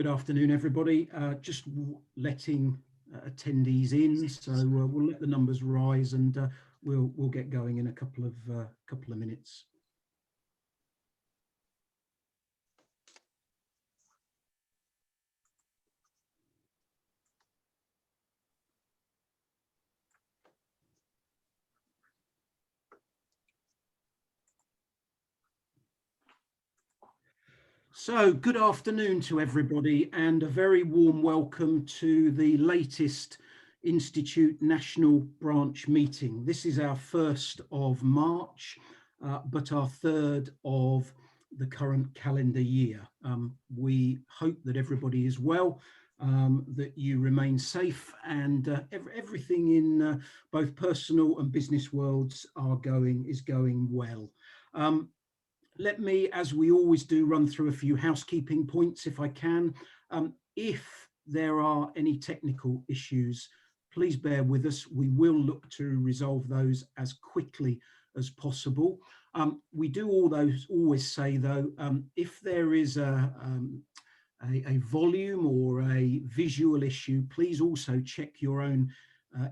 Good afternoon, everybody. Just letting attendees in, so we'll let the numbers rise, and we'll get going in a couple of minutes. So, good afternoon to everybody, and a very warm welcome to the latest Institute National branch meeting. This is our first of March, but our third of the current calendar year. We hope that everybody is well, that you remain safe, and everything in both personal and business worlds is going well. Let me, as we always do, run through a few housekeeping points if I can. If there are any technical issues, please bear with us. We will look to resolve those as quickly as possible. We do always say, though, if there is a volume or a visual issue, please also check your own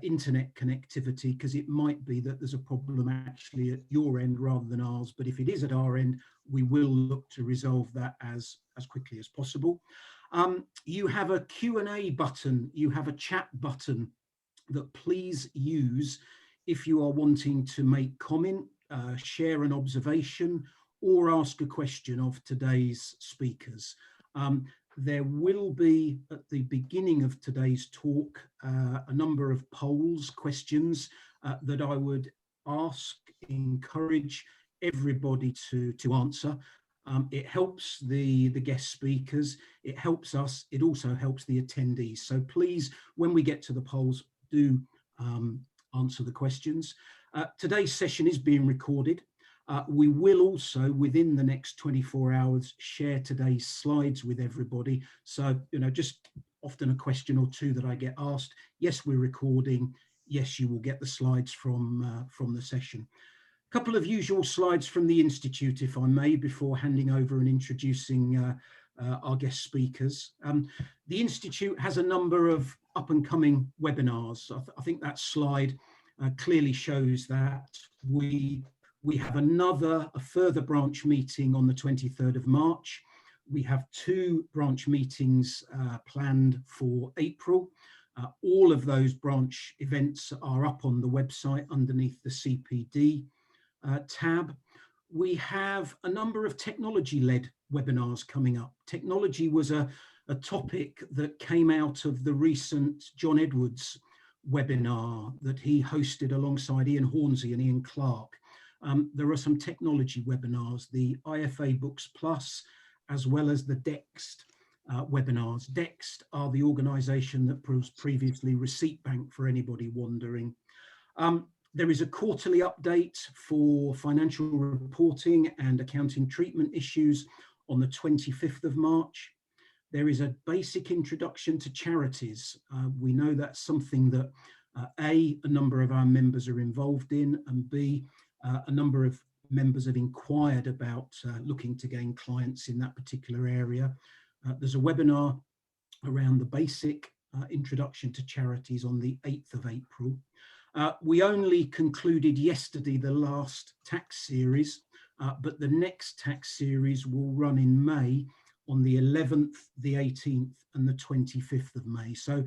internet connectivity, because it might be that there's a problem actually at your end rather than ours. But if it is at our end, we will look to resolve that as quickly as possible. You have a Q&A button, you have a chat button that please use if you are wanting to make comment, share an observation, or ask a question of today's speakers. There will be, at the beginning of today's talk, a number of questions that I would encourage everybody to answer. It helps the guest speakers, it helps us, it also helps the attendees. So please, when we get to the polls, do answer the questions. Today's session is being recorded. We will also, within the next 24 hours, share today's slides with everybody. So, just often a question or two that I get asked. Yes, we're recording. Yes, you will get the slides from the session. A couple of usual slides from the Institute, if I may, before handing over and introducing our guest speakers. The Institute has a number of up-and-coming webinars. I think that slide clearly shows that we have a further branch meeting on the 23rd of March. We have 2 branch meetings planned for April. All of those branch events are up on the website underneath the CPD tab. We have a number of technology-led webinars coming up. Technology was a topic that came out of the recent John Edwards webinar that he hosted alongside Ian Hornsey and Ian Clark. There are some technology webinars, the IFA Books Plus, as well as the DEXT webinars. DEXT are the organisation that was previously Receipt Bank, for anybody wondering. There is a quarterly update for financial reporting and accounting treatment issues on the 25th of March. There is a basic introduction to charities. We know that's something that A, a number of our members are involved in, and B, a number of members have inquired about looking to gain clients in that particular area. There's a webinar around the basic introduction to charities on the 8th of April. We only concluded yesterday the last tax series, but the next tax series will run in May on the 11th, the 18th and the 25th of May. So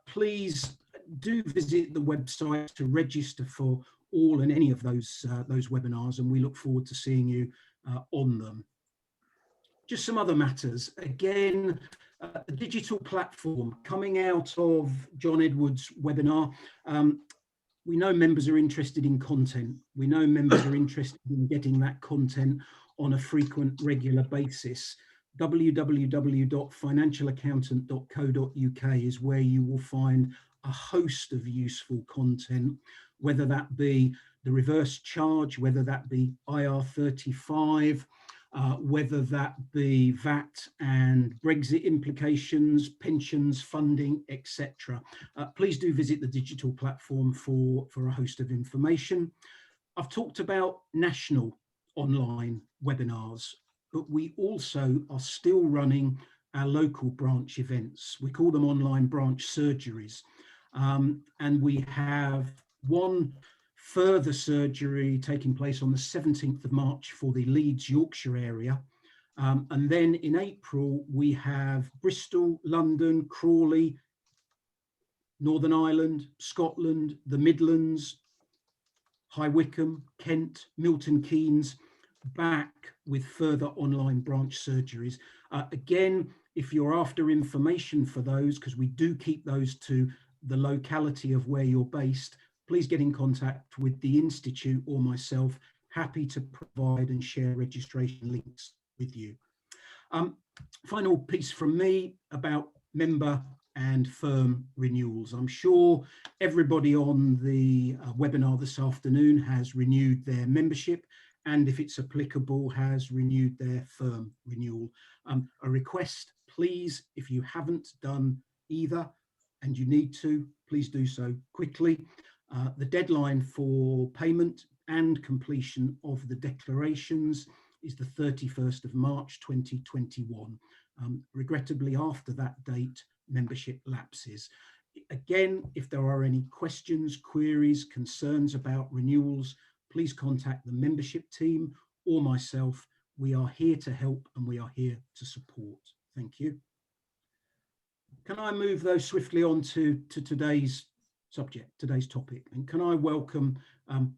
please do visit the website to register for all and any of those webinars, and we look forward to seeing you on them. Just some other matters. Again, the digital platform coming out of John Edwards' webinar. We know members are interested in content. We know members are interested in getting that content on a frequent, regular basis. www.financialaccountant.co.uk is where you will find a host of useful content, whether that be the reverse charge, whether that be IR35, whether that be VAT and Brexit implications, pensions, funding, etc. Please do visit the digital platform for a host of information. I've talked about national online webinars, but we also are still running our local branch events. We call them online branch surgeries. And we have one further surgery taking place on the 17th of March for the Leeds, Yorkshire area. And then in April, we have Bristol, London, Crawley, Northern Ireland, Scotland, the Midlands, High Wycombe, Kent, Milton Keynes, back with further online branch surgeries. Again, if you're after information for those, because we do keep those to the locality of where you're based, please get in contact with the Institute or myself. Happy to provide and share registration links with you. Final piece from me about member and firm renewals. I'm sure everybody on the webinar this afternoon has renewed their membership, and if it's applicable, has renewed their firm renewal. A request, please, if you haven't done either and you need to, please do so quickly. The deadline for payment and completion of the declarations is the 31st of March 2021. Regrettably, after that date, membership lapses. Again, if there are any questions, queries, concerns about renewals, please contact the membership team or myself. We are here to help and we are here to support. Thank you. Can I move though swiftly on to today's subject, today's topic? And can I welcome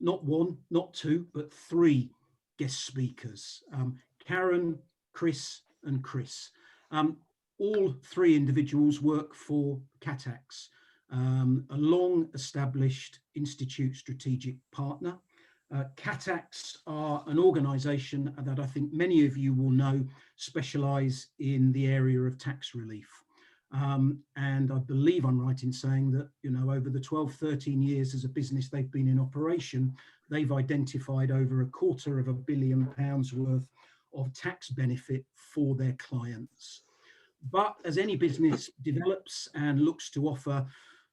not one, not two, but three guest speakers, Karen, Chris and Chris. All three individuals work for CATAX, a long-established institute strategic partner. CATAX are an organisation that I think many of you will know specialise in the area of tax relief. And I believe I'm right in saying that, you know, over the 12, 13 years as a business they've been in operation, they've identified over £250 million worth of tax benefit for their clients. But as any business develops and looks to offer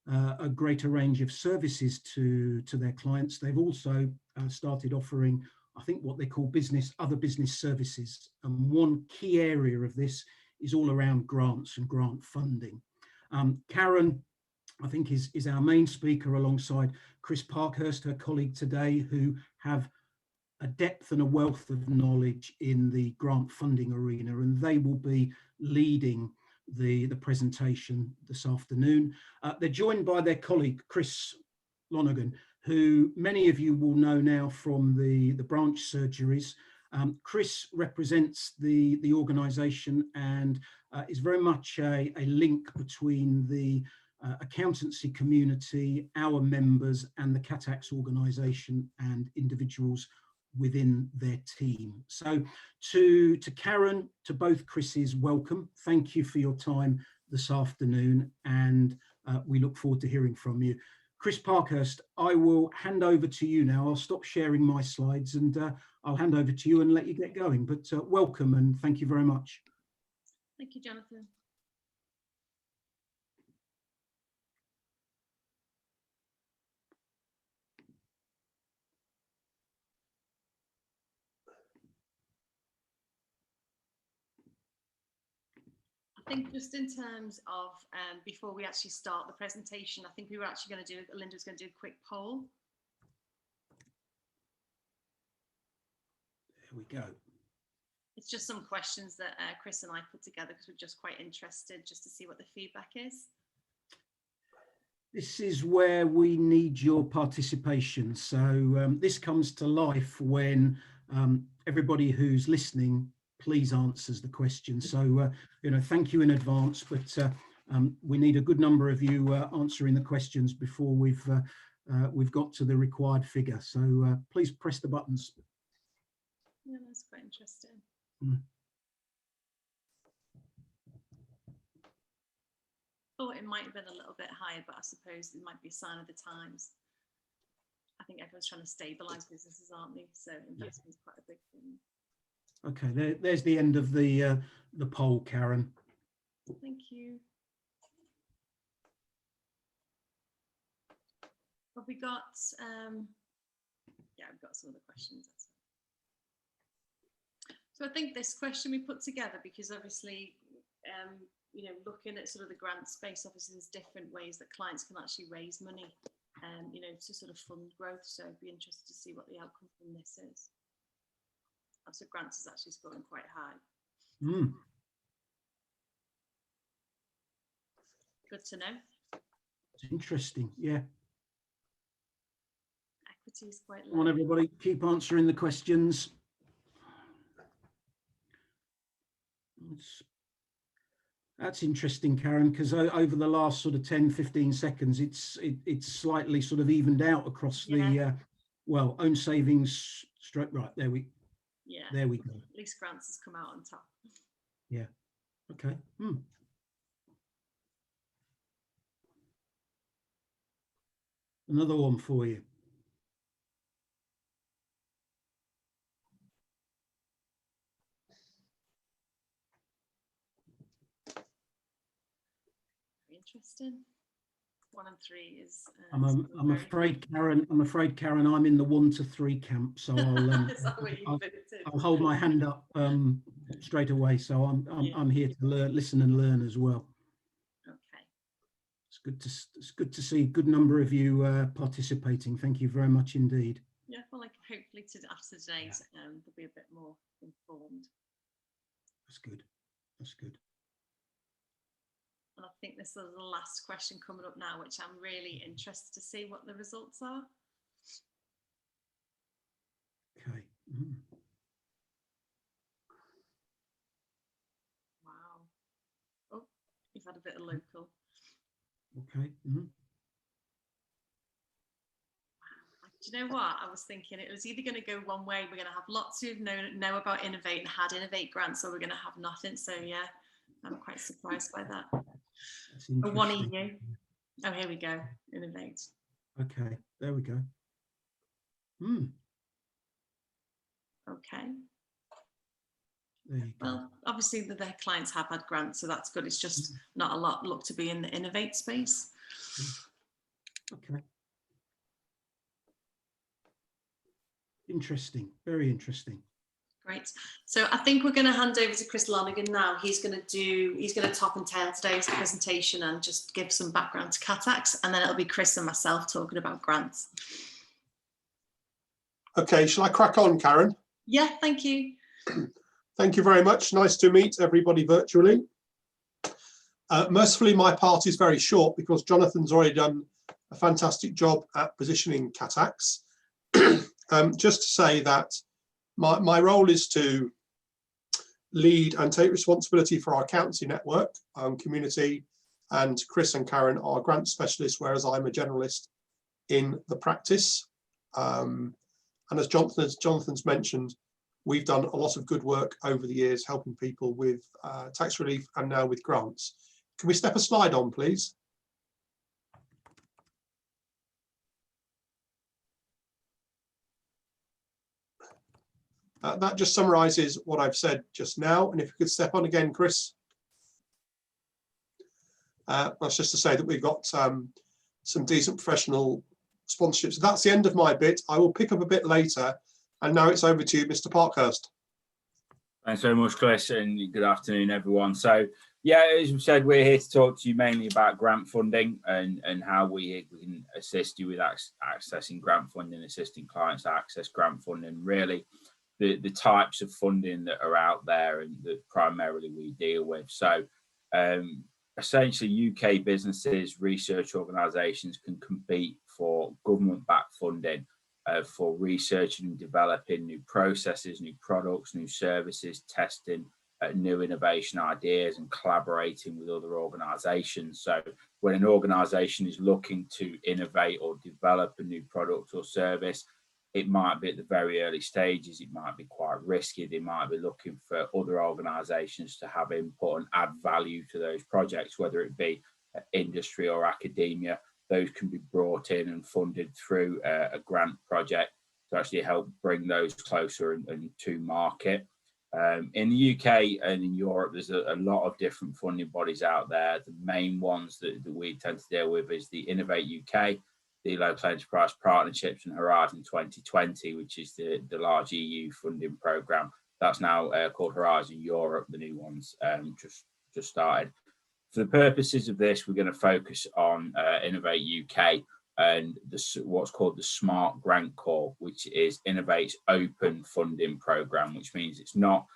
a greater range of services to their clients, they've also started offering, I think, what they call other business services. And one key area of this is all around grants and grant funding. Karen, I think, is our main speaker alongside Chris Parkhurst, her colleague today, who have a depth and a wealth of knowledge in the grant funding arena, and they will be leading the presentation this afternoon. They're joined by their colleague, Chris Lonergan, who many of you will know now from the branch surgeries. Chris represents the organisation and is very much a link between the accountancy community, our members, and the CATAX organisation and individuals within their team. So to Karen, to both Chris's, welcome. Thank you for your time this afternoon, and we look forward to hearing from you. Chris Parkhurst, I will hand over to you now. I'll stop sharing my slides and I'll hand over to you and let you get going. But welcome and thank you very much. Thank you, Jonathan. I think just in terms of, before we actually start the presentation, I think we were actually going to do, Linda was going to do a quick poll. There we go. It's just some questions that Chris and I put together because we're just quite interested just to see what the feedback is. This is where we need your participation. So this comes to life when everybody who's listening please answers the question. So, you know, thank you in advance, but we need a good number of you answering the questions before we've got to the required figure. So please press the buttons. Yeah, that's quite interesting. Thought it might have been a little bit higher, but I suppose it might be a sign of the times. I think everyone's trying to stabilise businesses, aren't they? So investment's quite a big thing. Okay, there's the end of the poll, Karen. Thank you. Have we got? Yeah, I've got some of the questions. So I think this question we put together because obviously you know, looking at sort of the grant space, obviously there's different ways that clients can actually raise money, you know, to sort of fund growth. So I'd be interested to see what the outcome from this is. So grants is actually scoring quite high. Good to know. It's interesting, yeah. Equity is quite low. Come on, everybody, keep answering the questions. That's interesting, Karen, because over the last sort of 10-15 seconds, it's slightly sort of evened out across the well, own savings straight. Right, there we go. At least grants has come out on top. Yeah. Okay. Another one for you. Interesting. 1 and 3 is. I'm afraid, Karen. I'm in the 1 to 3 camp, so I'll hold my hand up straight away. So I'm here to listen and learn as well. Okay. It's good to see a good number of you participating. Thank you very much indeed. Yeah, well, like hopefully after today's they'll be a bit more informed. That's good. That's good. And I think this is the last question coming up now, which I'm really interested to see what the results are. Okay. Wow. Oh, you've had a bit of local. Okay. Do you know what? I was thinking it was either going to go one way. We're going to have lots who know about Innovate and had Innovate grants, or we're going to have nothing. So yeah, I'm quite surprised by that. One EU. Oh, here we go. Innovate. Okay, there we go. Okay. There you go. Well, obviously their clients have had grants, so that's good. It's just not a lot look to be in the Innovate space. Okay. Interesting. Very interesting. Great. So I think we're going to hand over to Chris Lonergan now. He's going to top and tail today's presentation and just give some background to CATAX, and then it'll be Chris and myself talking about grants. Okay, shall I crack on, Karen? Yeah, thank you. Thank you very much. Nice to meet everybody virtually. Mercifully, my part is very short because Jonathan's already done a fantastic job at positioning CATAX. Just to say that my role is to lead and take responsibility for our accountancy network, community, and Chris and Karen are grant specialists, whereas I'm a generalist in the practice. And as Jonathan's mentioned, we've done a lot of good work over the years helping people with tax relief and now with grants. Can we step a slide on, please? That just summarises what I've said just now. And if you could step on again, Chris. That's just to say that we've got some decent professional sponsorships. That's the end of my bit. I will pick up a bit later. And now it's over to you, Mr. Parkhurst. Thanks very much, Chris, and good afternoon, everyone. So, yeah, as we said, we're here to talk to you mainly about grant funding and how we can assist you with accessing grant funding, assisting clients to access grant funding, really the types of funding that are out there and that primarily we deal with. So, essentially, UK businesses, research organisations can compete for government-backed funding for researching and developing new processes, new products, new services, testing new innovation ideas and collaborating with other organisations. So when an organisation is looking to innovate or develop a new product or service, it might be at the very early stages, it might be quite risky, they might be looking for other organisations to have input and add value to those projects, whether it be industry or academia. Those can be brought in and funded through a grant project to actually help bring those closer and to market. In the UK and in Europe, there's a lot of different funding bodies out there. The main ones that we tend to deal with is the Innovate UK, the Local Enterprise Partnerships, and Horizon 2020, which is the large EU funding programme. That's now called Horizon Europe, the new ones, just started. For the purposes of this, we're going to focus on Innovate UK and what's called the Smart Grant Call, which is Innovate's open funding program, which means it's not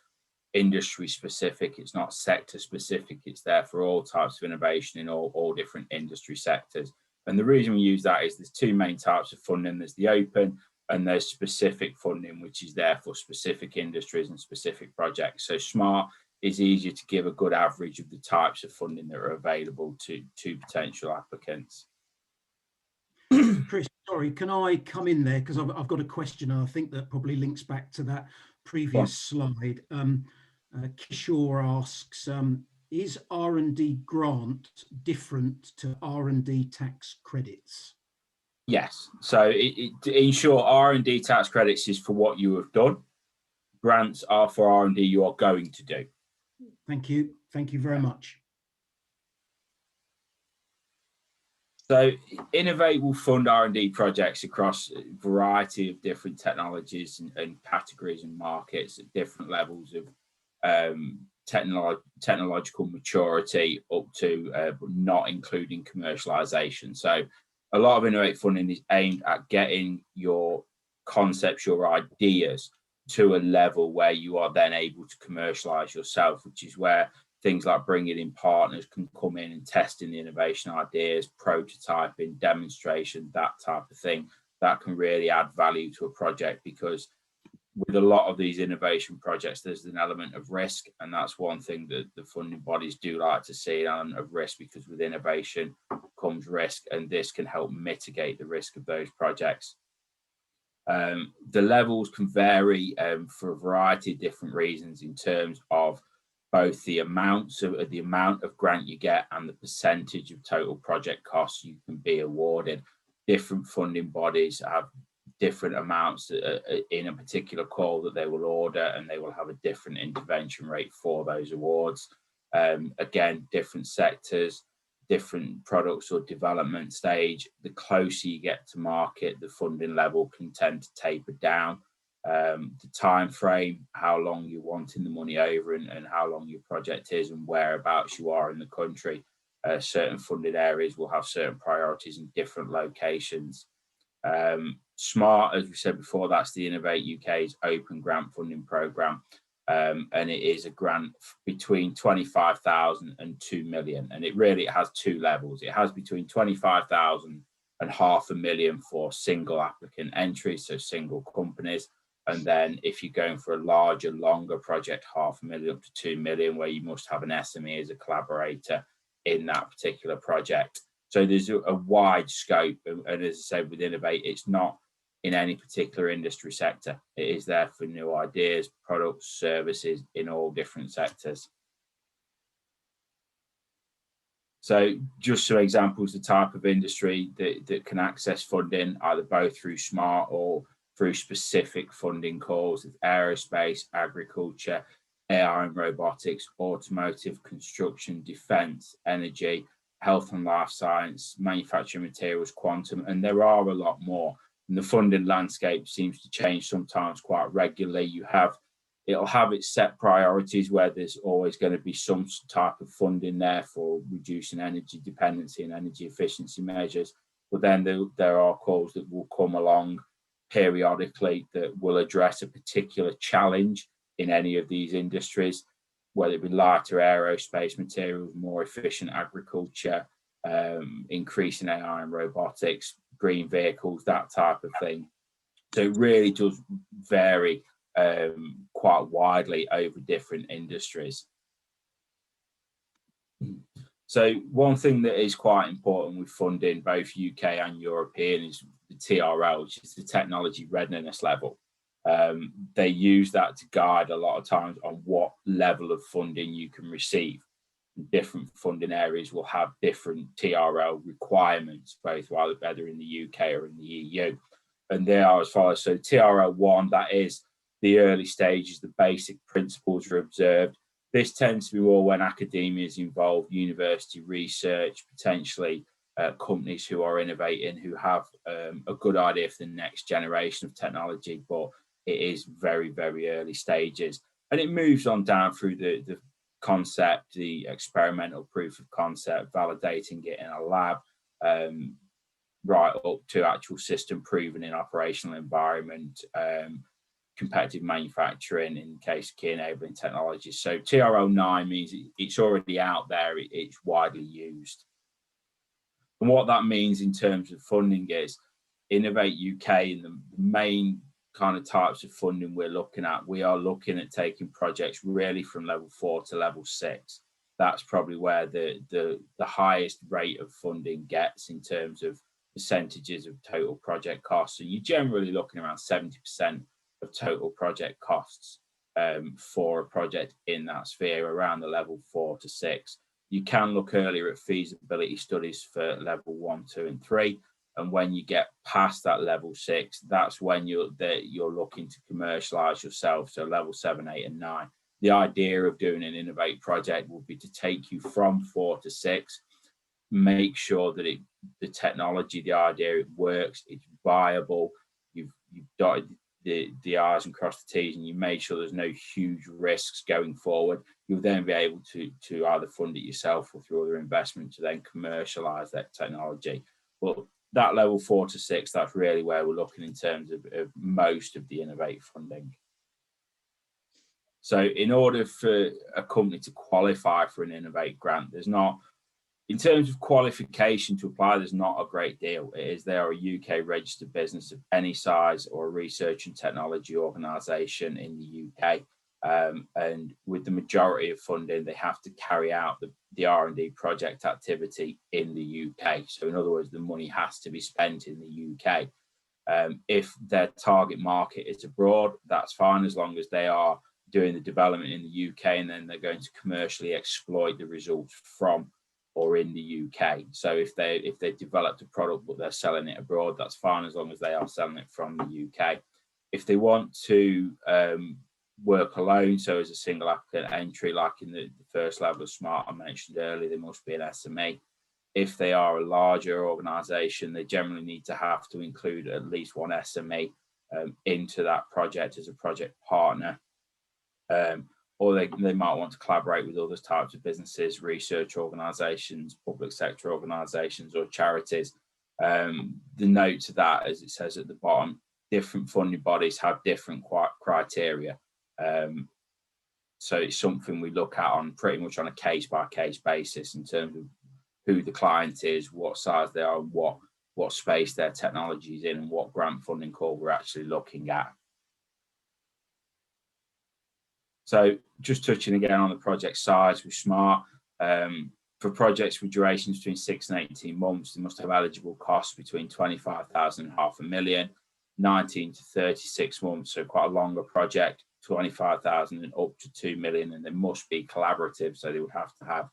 industry specific, it's not sector specific, it's there for all types of innovation in all different industry sectors. And the reason we use that is there's two main types of funding. There's the open and there's specific funding, which is there for specific industries and specific projects. So Smart is easier to give a good average of the types of funding that are available to potential applicants. Chris, sorry, can I come in there? Because I've got a question, and I think that probably links back to that previous slide. Kishore asks, is R&D grant different to R&D tax credits? Yes. So in short, R&D tax credits is for what you have done. Grants are for R&D you are going to do. Thank you. Thank you very much. So Innovate will fund R&D projects across a variety of different technologies and categories and markets at different levels of technological maturity up to but not including commercialization. So a lot of Innovate funding is aimed at getting your concepts, your ideas to a level where you are then able to commercialize yourself, which is where things like bringing in partners can come in and testing the innovation ideas, prototyping, demonstration, that type of thing. That can really add value to a project, because with a lot of these innovation projects, there's an element of risk. And that's one thing that the funding bodies do like to see, an element of risk, because with innovation comes risk, and this can help mitigate the risk of those projects. The levels can vary for a variety of different reasons in terms of both the amount of grant you get and the percentage of total project costs you can be awarded. Different funding bodies have different amounts in a particular call that they will order, and they will have a different intervention rate for those awards. Again, different sectors, different products or development stage. The closer you get to market, the funding level can tend to taper down. The time frame, how long you're wanting the money over, and how long your project is, and whereabouts you are in the country. Certain funded areas will have certain priorities in different locations. Smart, as we said before, that's the Innovate UK's open grant funding programme, and it is a grant between 25,000 and 2 million, and it has two levels. It has between 25,000 and $500,000 for single applicant entries, so single companies. And then if you're going for a larger, longer project, $500,000 up to 2 million, where you must have an SME as a collaborator in that particular project. So there's a wide scope. And as I said, with Innovate, it's not in any particular industry sector. It is there for new ideas, products, services in all different sectors. So just some examples, the type of industry that can access funding, either both through Smart or through specific funding calls: aerospace, agriculture, AI and robotics, automotive, construction, defence, energy, health and life science, manufacturing materials, quantum, and there are a lot more. And the funding landscape seems to change sometimes quite regularly. It'll have its set priorities, where there's always going to be some type of funding there for reducing energy dependency and energy efficiency measures. But then there are calls that will come along periodically that will address a particular challenge in any of these industries, whether it be lighter aerospace materials, more efficient agriculture, increasing AI and robotics, green vehicles, that type of thing. So it really does vary quite widely over different industries. So one thing that is quite important with funding, both UK and European, is the TRL, which is the technology readiness level. They use that to guide a lot of times on what level of funding you can receive. Different funding areas will have different TRL requirements, both whether in the UK or in the EU. And they are as follows. So TRL 1, that is the early stages, the basic principles are observed. This tends to be more when academia is involved, university research, potentially companies who are innovating, who have a good idea for the next generation of technology, but it is very, very early stages. And it moves on down through the concept, the experimental proof of concept, validating it in a lab, right up to actual system proven in operational environment, competitive manufacturing in the case of key enabling technologies. So TRL9 means it's already out there, it's widely used. And what that means in terms of funding is Innovate UK, and the main kind of types of funding we're looking at, we are looking at taking projects really from level 4 to level 6. That's probably where the highest rate of funding gets in terms of percentages of total project costs. And you're generally looking around 70% of total project costs for a project in that sphere, around the level 4 to 6. You can look earlier at feasibility studies for level 1, 2, and 3. And when you get past that level 6, that's when you're looking to commercialize yourself. So level 7, 8, and 9. The idea of doing an Innovate project would be to take you from 4 to 6, make sure that the technology, the idea, it works, it's viable. You've dotted the I's and crossed the T's, and you made sure there's no huge risks going forward. You'll then be able to either fund it yourself or through other investment to then commercialize that technology. But that level 4 to 6, that's really where we're looking in terms of most of the Innovate funding. So in order for a company to qualify for an Innovate grant, there's not, in terms of qualification to apply, there's not a great deal. It is they are a UK registered business of any size or a research and technology organisation in the UK. And with the majority of funding, they have to carry out the R&D project activity in the UK. So in other words, the money has to be spent in the UK. If their target market is abroad, that's fine, as long as they are doing the development in the UK and then they're going to commercially exploit the results from or in the UK. So if they developed a product but they're selling it abroad, that's fine, as long as they are selling it from the UK. If they want to work alone, so as a single applicant entry, like in the first level of SMART I mentioned earlier, they must be an SME. If they are a larger organisation, they generally need to have to include at least one SME into that project as a project partner. Or they might want to collaborate with other types of businesses, research organisations, public sector organisations, or charities. The note to that, as it says at the bottom, different funding bodies have different criteria. So it's something we look at on pretty much on a case-by-case basis in terms of who the client is, what size they are, what space their technology is in, and what grant funding call we're actually looking at. So just touching again on the project size with SMART, for projects with durations between 6 and 18 months, they must have eligible costs between 25,000 and $500,000, 19 to 36 months, so quite a longer project, 25,000 and up to 2 million, and they must be collaborative, so they would have to have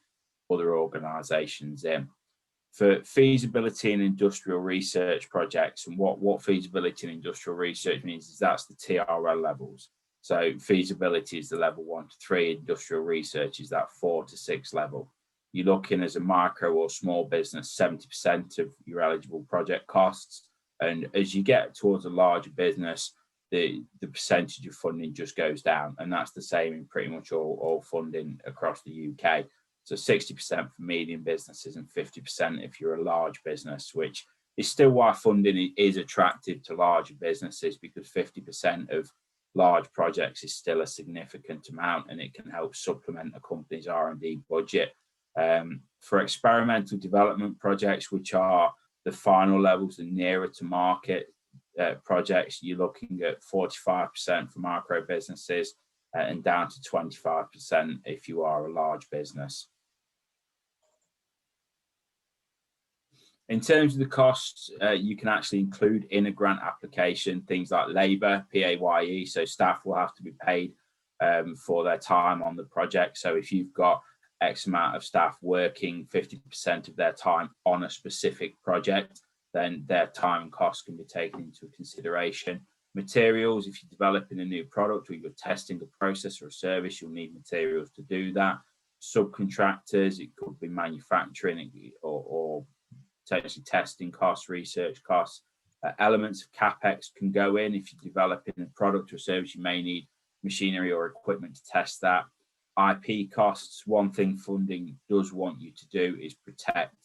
other organisations in. For feasibility and industrial research projects, and what feasibility and industrial research means is that's the TRL levels. So feasibility is the level 1 to 3, industrial research is that 4 to 6 level. You're looking as a micro or small business, 70% of your eligible project costs. And as you get towards a larger business, the percentage of funding just goes down. And that's the same in pretty much all funding across the UK. So 60% for medium businesses and 50% if you're a large business, which is still why funding is attractive to larger businesses, because 50% of large projects is still a significant amount, and it can help supplement a company's R&D budget. For experimental development projects, which are the final levels, the nearer to market projects, you're looking at 45% for micro businesses and down to 25% if you are a large business. In terms of the costs, you can actually include in a grant application things like labour, PAYE, so staff will have to be paid for their time on the project. So if you've got X amount of staff working 50% of their time on a specific project, then their time and costs can be taken into consideration. Materials, if you're developing a new product or you're testing a process or a service, you'll need materials to do that. Subcontractors, it could be manufacturing or potentially testing costs, research costs. Elements of CapEx can go in. If you're developing a product or service, you may need machinery or equipment to test that. IP costs. One thing funding does want you to do is protect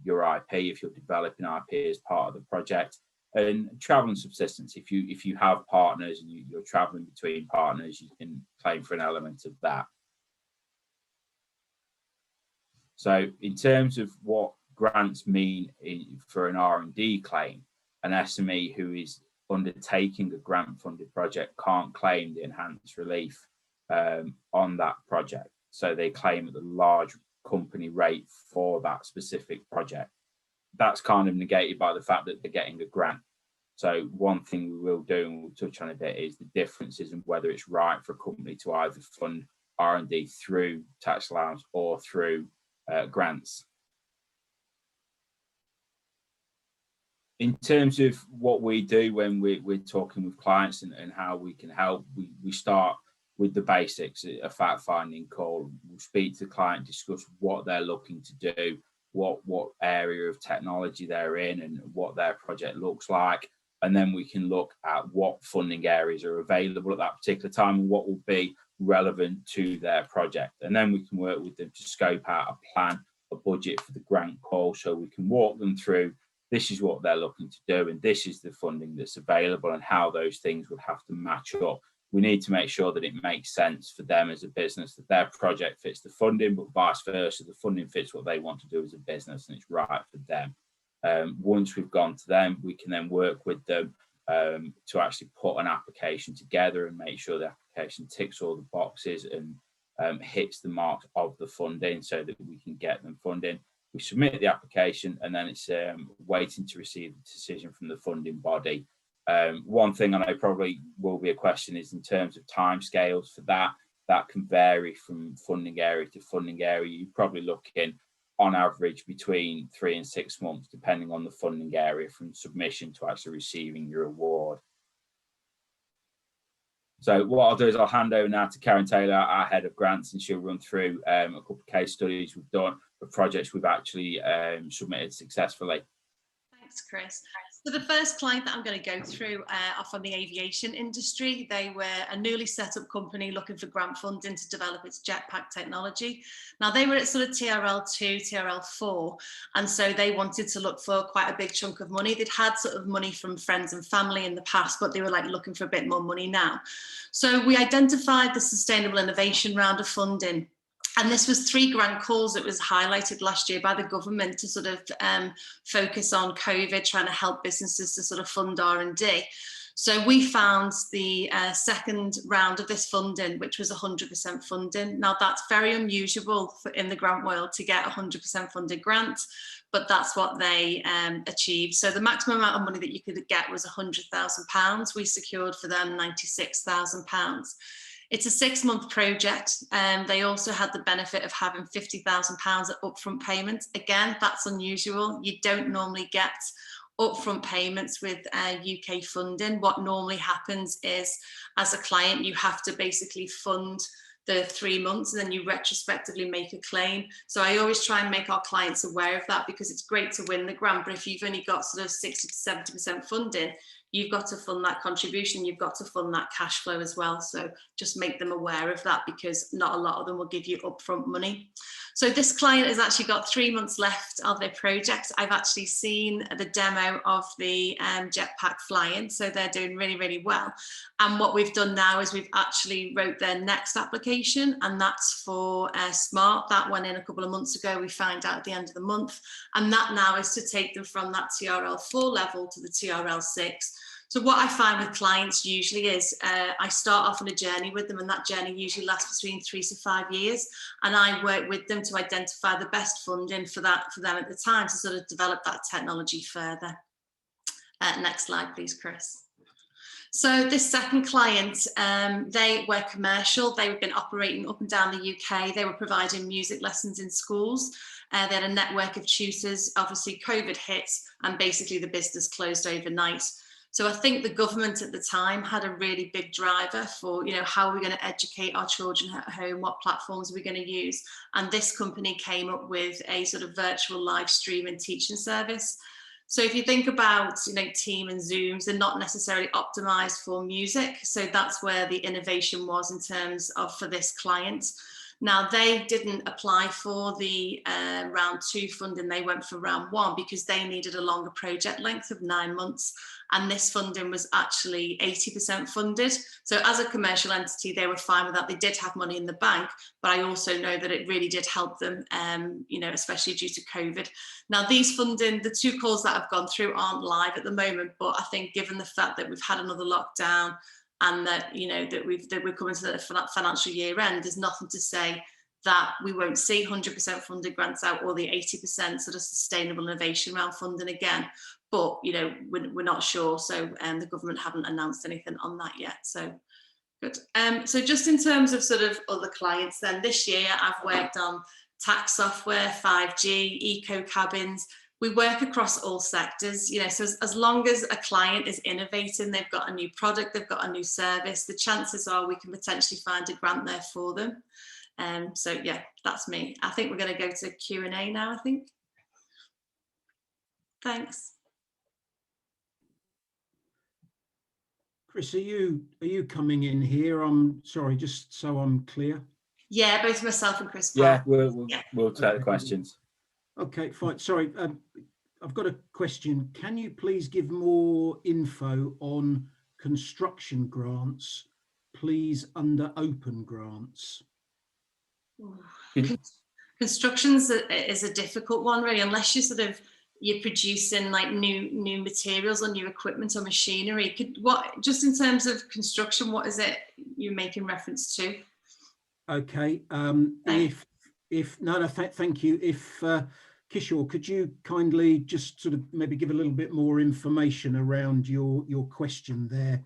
your IP if you're developing IP as part of the project. And travel and subsistence, if you have partners and you're traveling between partners, you can claim for an element of that. So in terms of what grants mean for an R&D claim, an SME who is undertaking a grant funded project can't claim the enhanced relief on that project. So they claim at the large company rate for that specific project. That's kind of negated by the fact that they're getting a grant. So one thing we will do, and we'll touch on a bit, is the differences in whether it's right for a company to either fund R&D through tax allowance or through grants. In terms of what we do when we're talking with clients and how we can help, we start with the basics, a fact-finding call. We'll speak to the client, discuss what they're looking to do, what area of technology they're in and what their project looks like. And then we can look at what funding areas are available at that particular time and what will be relevant to their project. And then we can work with them to scope out a plan, a budget for the grant call, so we can walk them through, this is what they're looking to do and this is the funding that's available and how those things would have to match up. We need to make sure that it makes sense for them as a business, that their project fits the funding, but vice versa, the funding fits what they want to do as a business and it's right for them. Once we've gone to them, we can then work with them to actually put an application together and make sure the application ticks all the boxes and hits the marks of the funding so that we can get them funding. We submit the application and then it's waiting to receive the decision from the funding body. One thing I know probably will be a question is in terms of timescales for that. That can vary from funding area to funding area. You're probably looking on average between 3 and 6 months, depending on the funding area from submission to actually receiving your award. So what I'll do is I'll hand over now to Karen Taylor, our head of grants, and she'll run through a couple of case studies we've done for projects we've actually submitted successfully. Thanks, Chris. So the first client that I'm going to go through are from the aviation industry. They were a newly set up company looking for grant funding to develop its jetpack technology. Now they were at sort of TRL2, TRL4, and so they wanted to look for quite a big chunk of money. They'd had sort of money from friends and family in the past, but they were like looking for a bit more money now. So we identified the Sustainable Innovation round of funding. And this was 3 grant calls that was highlighted last year by the government to sort of focus on COVID, trying to help businesses to sort of fund R&D. So we found the second round of this funding, which was 100% funding. Now that's very unusual in the grant world to get 100% funded grant, but that's what they achieved. So the maximum amount of money that you could get was £100,000. We secured for them £96,000. It's a 6-month project, and they also had the benefit of having £50,000 at upfront payments. Again, that's unusual. You don't normally get upfront payments with UK funding. What normally happens is, as a client, you have to basically fund the 3 months and then you retrospectively make a claim. So I always try and make our clients aware of that, because it's great to win the grant, but if you've only got sort of 60 to 70% funding, you've got to fund that contribution, you've got to fund that cash flow as well. So just make them aware of that, because not a lot of them will give you upfront money. So this client has actually got 3 months left of their project. I've actually seen the demo of the jetpack flying, so they're doing really, really well. And what we've done now is we've actually wrote their next application, and that's for Smart. That went in a couple of months ago. We find out at the end of the month. And that now is to take them from that TRL4 level to the TRL6. So what I find with clients usually is I start off on a journey with them, and that journey usually lasts between 3 to 5 years. And I work with them to identify the best funding for them at the time to sort of develop that technology further. Next slide, please, Chris. So this second client, they were commercial. They've been operating up and down the UK. They were providing music lessons in schools. They had a network of tutors. Obviously, COVID hit, and basically the business closed overnight. So I think the government at the time had a really big driver for, how are we going to educate our children at home? What platforms are we going to use? And this company came up with a sort of virtual live stream and teaching service. So if you think about, Team and Zooms, they're not necessarily optimized for music. So that's where the innovation was in terms of for this client. Now, they didn't apply for the round 2 funding. They went for round 1 because they needed a longer project length of 9 months. And this funding was actually 80% funded. So as a commercial entity, they were fine with that. They did have money in the bank, but I also know that it really did help them, especially due to COVID. Now, these funding, the 2 calls that have gone through aren't live at the moment, but I think given the fact that we've had another lockdown, and that that we're coming to the financial year end, there's nothing to say that we won't see 100% funded grants out, or the 80% sort of sustainable innovation round funding again. But we're not sure, so the government haven't announced anything on that yet. So good. So just in terms of sort of other clients, then this year I've worked on tax software, 5G, eco cabins. We work across all sectors, so as long as a client is innovating, they've got a new product, they've got a new service, the chances are we can potentially find a grant there for them. So yeah, that's me. I think we're going to go to Q&A now, I think. Thanks. Chris, are you coming in here? I'm sorry, just so I'm clear. Yeah, both myself and Chris. Yeah, we'll take the questions. Okay, fine. Sorry, I've got a question. Can you please give more info on construction grants, please, under open grants? Constructions is a difficult one, really, unless you're producing like new materials or new equipment or machinery. Just in terms of construction, what is it you're making reference to? Okay. Thank you. If Kishore, could you kindly just sort of maybe give a little bit more information around your question there?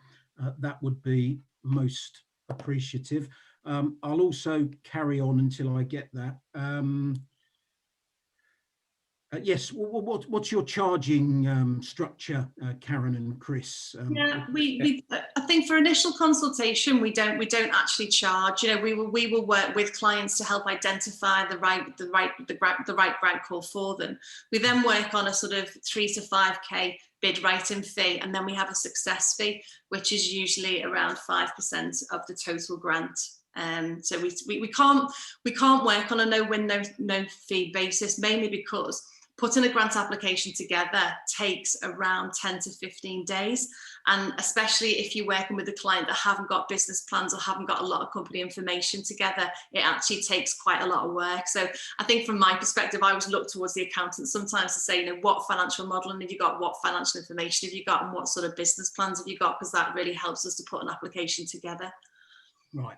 That would be most appreciative. I'll also carry on until I get that. Yes, what's your charging structure, Karen and Chris? Yeah, I think for initial consultation, we don't actually charge. We will work with clients to help identify the right grant call for them. We then work on a sort of 3 to 5k bid writing fee, and then we have a success fee, which is usually around 5% of the total grant. So we can't work on a no win no fee basis, mainly because putting a grant application together takes around 10 to 15 days. And especially if you're working with a client that haven't got business plans or haven't got a lot of company information together, it actually takes quite a lot of work. So I think from my perspective, I always look towards the accountants sometimes to say, what financial modelling have you got? What financial information have you got? And what sort of business plans have you got? Because that really helps us to put an application together. Right.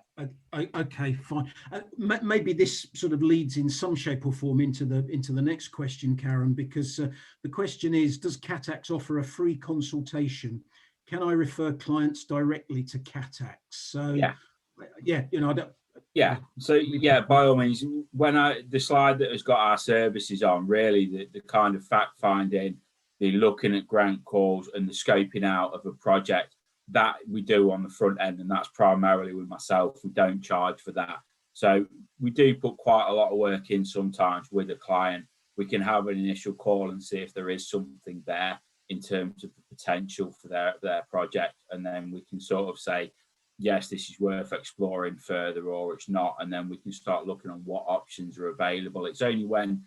Okay. Fine. Maybe this sort of leads in some shape or form into the next question, Karen, because the question is: does CATAX offer a free consultation? Can I refer clients directly to CATAX? So yeah, I don't. Yeah. So yeah, by all means. When the slide that has got our services on, really the kind of fact finding, the looking at grant calls, and the scoping out of a project, that we do on the front end, and that's primarily with myself. We don't charge for that. So we do put quite a lot of work in sometimes with a client. We can have an initial call and see if there is something there in terms of the potential for their project, and then we can sort of say, yes, this is worth exploring further, or it's not, and then we can start looking on what options are available. It's only when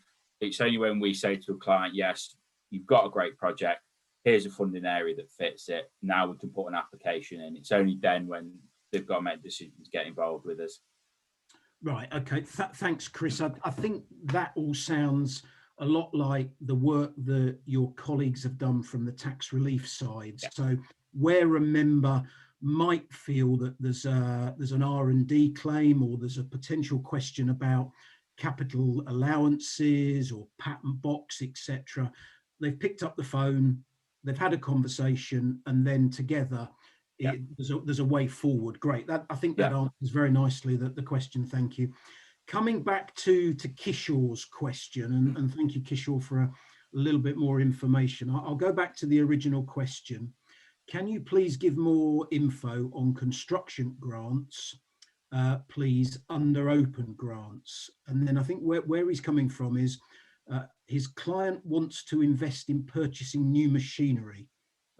we say to a client, yes, you've got a great project, here's a funding area that fits it, now we can put an application in. It's only then when they've got to make decisions, get involved with us. Right. Okay. Thanks, Chris. I think that all sounds a lot like the work that your colleagues have done from the tax relief side. Yeah. So where a member might feel that there's an R&D claim, or there's a potential question about capital allowances or patent box, etc., they've picked up the phone, they've had a conversation, and then together there's a way forward. Great. I think that answers very nicely the question. Thank you. Coming back to Kishore's question, and thank you, Kishore, for a little bit more information. I'll go back to the original question. Can you please give more info on construction grants, please, under open grants? And then I think where he's coming from is, His client wants to invest in purchasing new machinery,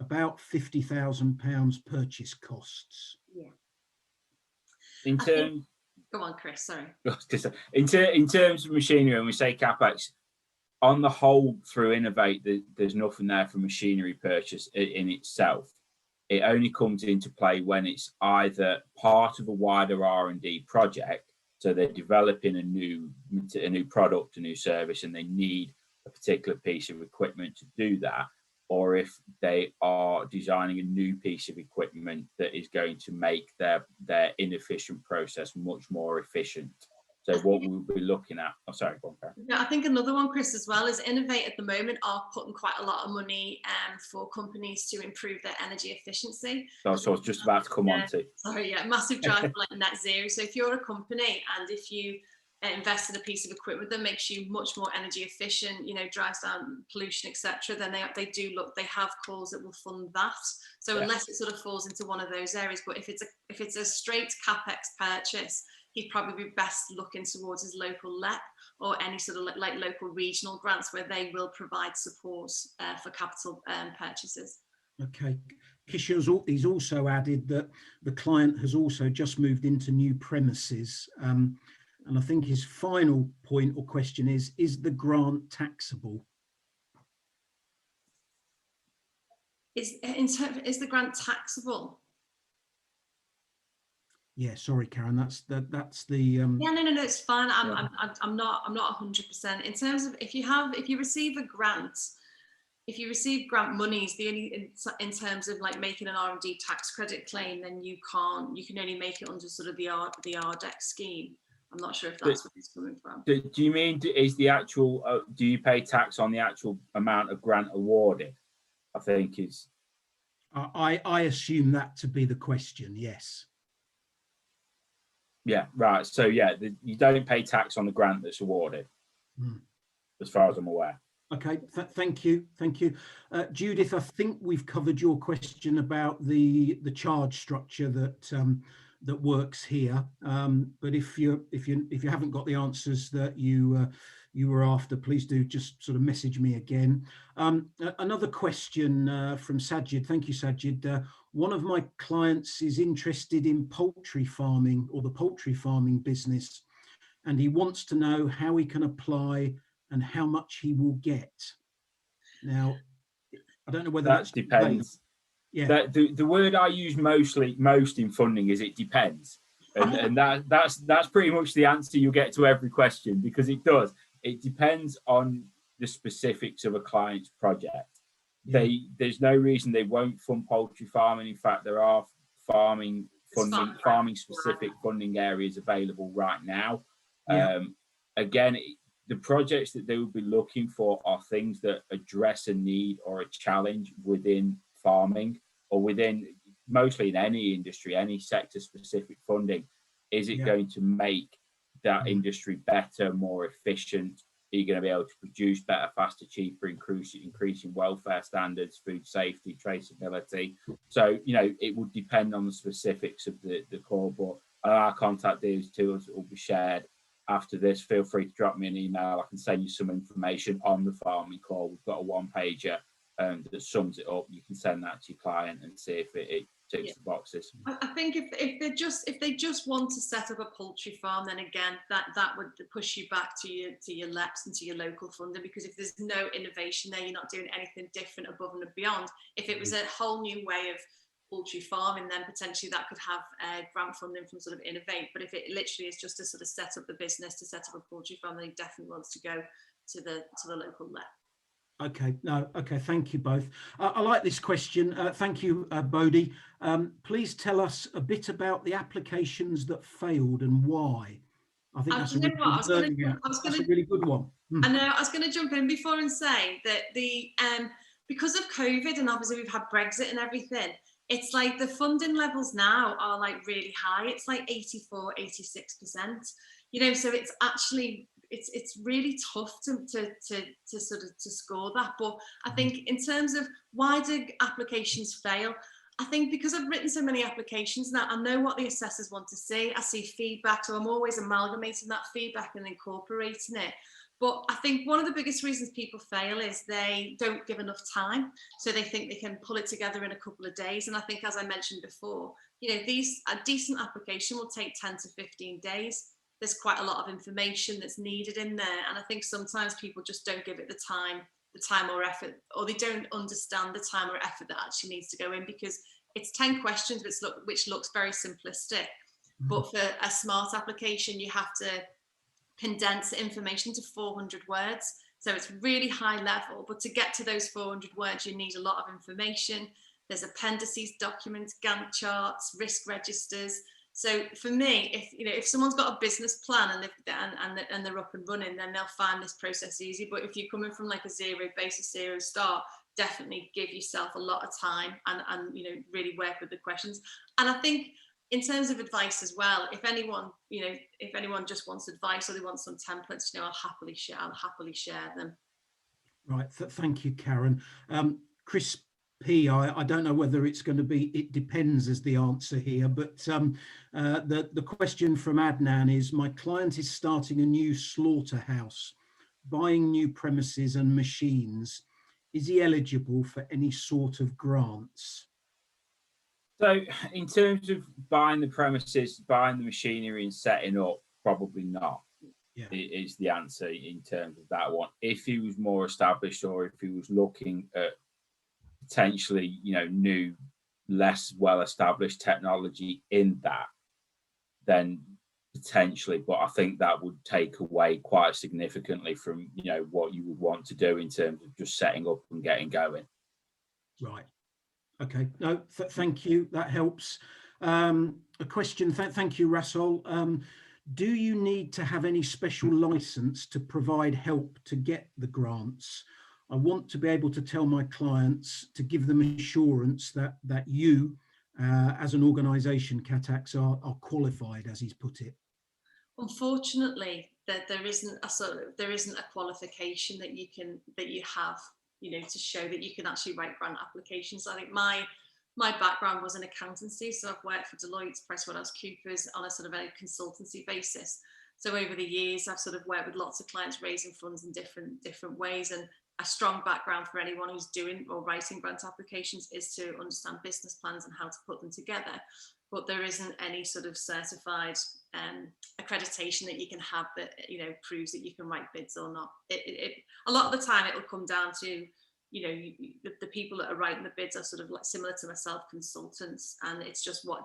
about £50,000 purchase costs. Yeah. In terms, Go on, Chris. Sorry. in terms of machinery, when we say capex, on the whole, through Innovate, there's nothing there for machinery purchase in itself. It only comes into play when it's either part of a wider R&D project, so they're developing a new product, a new service, and they need a particular piece of equipment to do that, or if they are designing a new piece of equipment that is going to make their inefficient process much more efficient. So what we'll be looking at, oh, sorry, go on, Karen. Yeah, I think another one, Chris, as well, is Innovate at the moment are putting quite a lot of money for companies to improve their energy efficiency. That's what I was just about to come on to. Sorry, yeah, massive drive for like net zero. So if you're a company and if you invest in a piece of equipment that makes you much more energy efficient, you know, drives down pollution, etc., then they have calls that will fund that. So unless it sort of falls into one of those areas, but if it's a straight capex purchase, he'd probably be best looking towards his local LEP or any sort of like local regional grants where they will provide support for capital purchases. Okay. He's also added that the client has also just moved into new premises. And I think his final point or question is the grant taxable? Is the grant taxable? Yeah, sorry, Karen. That's the. Yeah, no, it's fine. I'm not 100%. In terms of if you receive a grant, if you receive grant monies, the only in terms of like making an R&D tax credit claim, then you can only make it under sort of the RDEC scheme. I'm not sure if that's what it's coming from. Do you mean is the actual? Do you pay tax on the actual amount of grant awarded? I think is. I assume that to be the question. Yes. Yeah, right. So yeah, you don't pay tax on the grant that's awarded, as far as I'm aware. Okay, thank you. Judith, I think we've covered your question about the charge structure that works here. But if you haven't got the answers that you were after, please do just sort of message me again. Another question from Sajid. Thank you, Sajid. One of my clients is interested in poultry farming or the poultry farming business, and he wants to know how he can apply and how much he will get. Now, I don't know whether that depends. Yeah. The word I use most in funding is it depends, and that's pretty much the answer you get to every question, because it does. It depends on the specifics of a client's project. Yeah. There's no reason they won't fund poultry farming. In fact, there are farming specific funding areas available right now. Yeah. Again, the projects that they would be looking for are things that address a need or a challenge within farming, or within, mostly in any industry, any sector specific funding. Is it going to make that industry better, more efficient? Are you going to be able to produce better, faster, cheaper, increasing welfare standards, food safety, traceability? So, you know, it would depend on the specifics of the call, but our contact details will be shared after this. Feel free to drop me an email. I can send you some information on the farming call. We've got a one-pager that sums it up. You can send that to your client and see if it ticks the boxes. I think if they just want to set up a poultry farm, then again that would push you back to your LEPs and to your local funding, because if there's no innovation there, you're not doing anything different above and beyond. If it was a whole new way of poultry farming, then potentially that could have grant funding from sort of Innovate. But if it literally is just to sort of set up the business, to set up a poultry farm, then he definitely wants to go to the local LEP. Okay, thank you both. I like this question. Thank you, Bodhi. Please tell us a bit about the applications that failed and why. I think that's a really good one. I know, I was going to jump in before and say that because of COVID, and obviously we've had Brexit and everything, it's like the funding levels now are like really high. It's like 84, 86%, you know, so it's actually, it's really tough to sort of to score that. But I think in terms of why do applications fail, I think because I've written so many applications now, I know what the assessors want to see. I see feedback, so I'm always amalgamating that feedback and incorporating it. But I think one of the biggest reasons people fail is they don't give enough time. So they think they can pull it together in a couple of days. And I think, as I mentioned before, you know, a decent application will take 10 to 15 days. There's quite a lot of information that's needed in there. And I think sometimes people just don't give it the time or effort, or they don't understand the time or effort that actually needs to go in, because it's 10 questions, which looks very simplistic. But for a smart application, you have to condense information to 400 words. So it's really high level, but to get to those 400 words, you need a lot of information. There's appendices, documents, Gantt charts, risk registers. So for me, if someone's got a business plan and they're up and running, then they'll find this process easy. But if you're coming from like a zero base, a zero start, definitely give yourself a lot of time and you know, really work with the questions. And I think in terms of advice as well, if anyone just wants advice or they want some templates, you know, I'll happily share them. Right, thank you, Karen. Chris P, I don't know whether it's going to be, it depends as the answer here, but the question from Adnan is, my client is starting a new slaughterhouse, buying new premises and machines. Is he eligible for any sort of grants? So in terms of buying the premises, buying the machinery and setting up, probably not. Yeah. Is the answer in terms of that one. If he was more established, or if he was looking at potentially, you know, new, less well-established technology in that, then potentially, but I think that would take away quite significantly from, you know, what you would want to do in terms of just setting up and getting going. Right. Okay. No, thank you. That helps. A question. Thank you, Russell. Do you need to have any special license to provide help to get the grants? I want to be able to tell my clients, to give them assurance that you, as an organisation, CATAX, are qualified, as he's put it. Unfortunately, there isn't a qualification that you have, you know, to show that you can actually write grant applications. I think my background was in accountancy, so I've worked for Deloitte, PricewaterhouseCoopers on a sort of a consultancy basis. So over the years, I've sort of worked with lots of clients raising funds in different ways, and a strong background for anyone who's doing or writing grant applications is to understand business plans and how to put them together. But there isn't any sort of certified accreditation that you can have that, you know, proves that you can write bids or not. A lot of the time it'll come down to, you know, the people that are writing the bids are sort of like similar to myself, consultants, and it's just what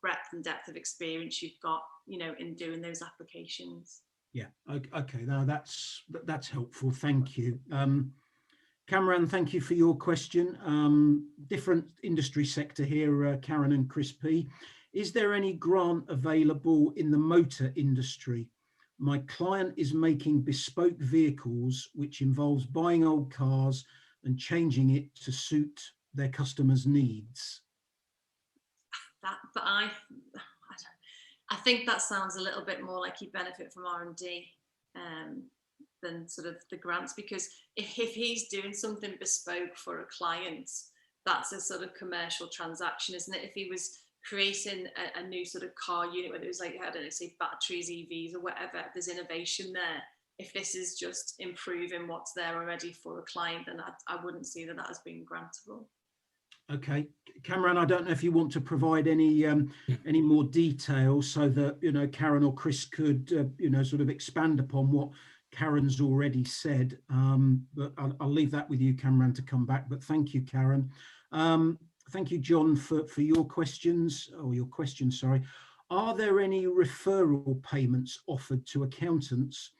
breadth and depth of experience you've got, you know, in doing those applications. Yeah. Okay. Now that's helpful. Thank you. Cameron, thank you for your question. Different industry sector here, Karen and Chris P. Is there any grant available in the motor industry? My client is making bespoke vehicles, which involves buying old cars and changing it to suit their customers' needs. I think that sounds a little bit more like you benefit from R&D than sort of the grants, because if he's doing something bespoke for a client, that's a sort of commercial transaction, isn't it? If he was creating a new sort of car unit, whether it was like, I don't know, say batteries, EVs or whatever, there's innovation there. If this is just improving what's there already for a client, then I wouldn't see that as being grantable. Okay, Cameron, I don't know if you want to provide any more details so that, you know, Karen or Chris could, you know, sort of expand upon what Karen's already said. But I'll leave that with you, Cameron, to come back. But thank you, Karen. Thank you, John, for your questions, or your question, sorry. Are there any referral payments offered to accountants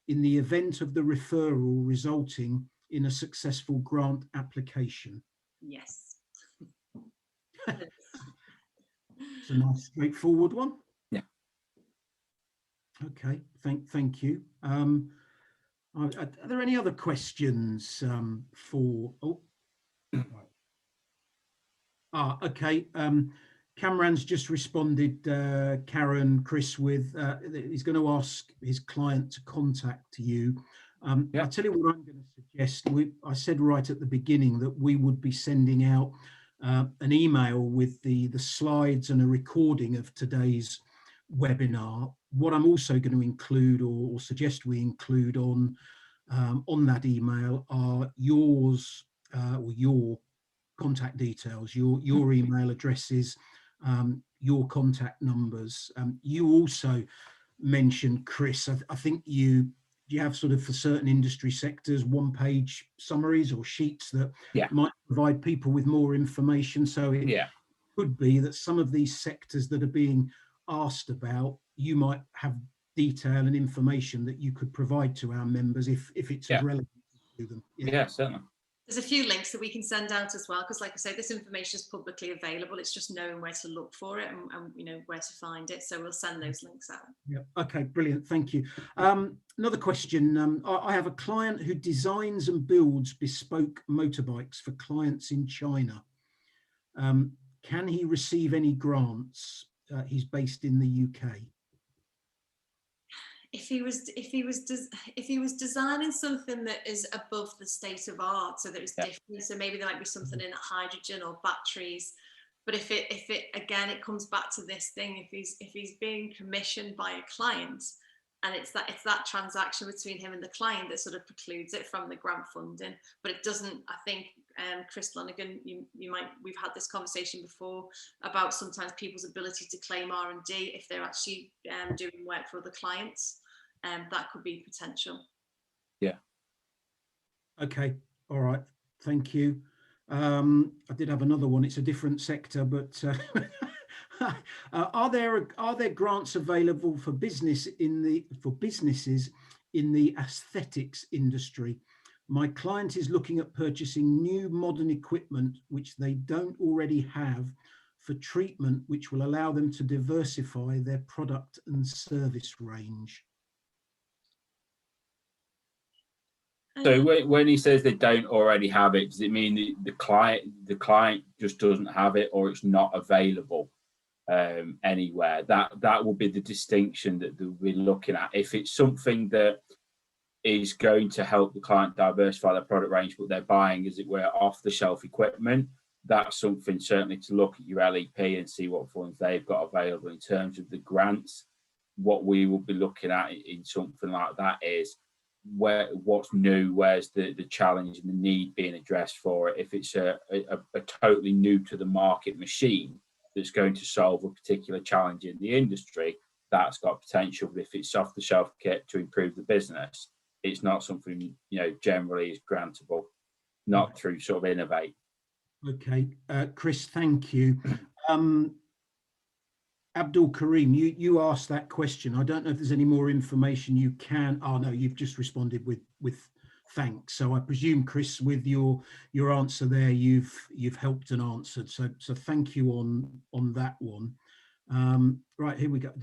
in the event of the referral resulting in a successful grant application? Yes. It's a nice, straightforward one. Yeah. Okay. Thank you. Are there any other questions for? Oh. Okay. Cameron's just responded, Karen, Chris, with he's going to ask his client to contact you. I'll tell you what I'm going to suggest. I said right at the beginning that we would be sending out an email with the slides and a recording of today's webinar. what I'm also going to include or suggest we include on that email are yours or your contact details, your email addresses, your contact numbers. You also mentioned, Chris, I think you have sort of for certain industry sectors one-page summaries or sheets that might provide people with more information. So it could be that some of these sectors that are being asked about, you might have detail and information that you could provide to our members if it's relevant to them. Yeah, certainly. There's a few links that we can send out as well, because like I say, this information is publicly available. It's just knowing where to look for it and you know, where to find it. So we'll send those links out. Yeah. Okay, brilliant. Thank you. Another question. I have a client who designs and builds bespoke motorbikes for clients in China. Can he receive any grants? He's based in the UK. If he was designing something that is above the state of art, so that it's different, so maybe there might be something in hydrogen or batteries. But if it again, it comes back to this thing. If he's being commissioned by a client, and it's that transaction between him and the client that sort of precludes it from the grant funding. But it doesn't. I think Chris Lonergan, we've had this conversation before about sometimes people's ability to claim R&D if they're actually doing work for other clients. That could be potential. Yeah. Okay. All right. Thank you. I did have another one. It's a different sector, but are there grants available for businesses in the aesthetics industry? My client is looking at purchasing new modern equipment which they don't already have for treatment, which will allow them to diversify their product and service range. So when he says they don't already have it, does it mean the client just doesn't have it, or it's not available anywhere? That will be the distinction that we're looking at. If it's something that is going to help the client diversify their product range, but they're buying, as it were, off-the-shelf equipment, that's something certainly to look at your LEP and see what funds they've got available. In terms of the grants, what we will be looking at in something like that is what's new, where's the challenge and the need being addressed for it. If it's a totally new to the market machine that's going to solve a particular challenge in the industry, that's got potential. But if it's off-the-shelf kit to improve the business, it's not something, generally is grantable, not through sort of Innovate. Okay, Chris, thank you. Abdul Karim, you asked that question. I don't know if there's any more information you can. Oh no, you've just responded with thanks. So I presume, Chris, with your answer there, you've helped and answered. So thank you on that one. Right, here we go.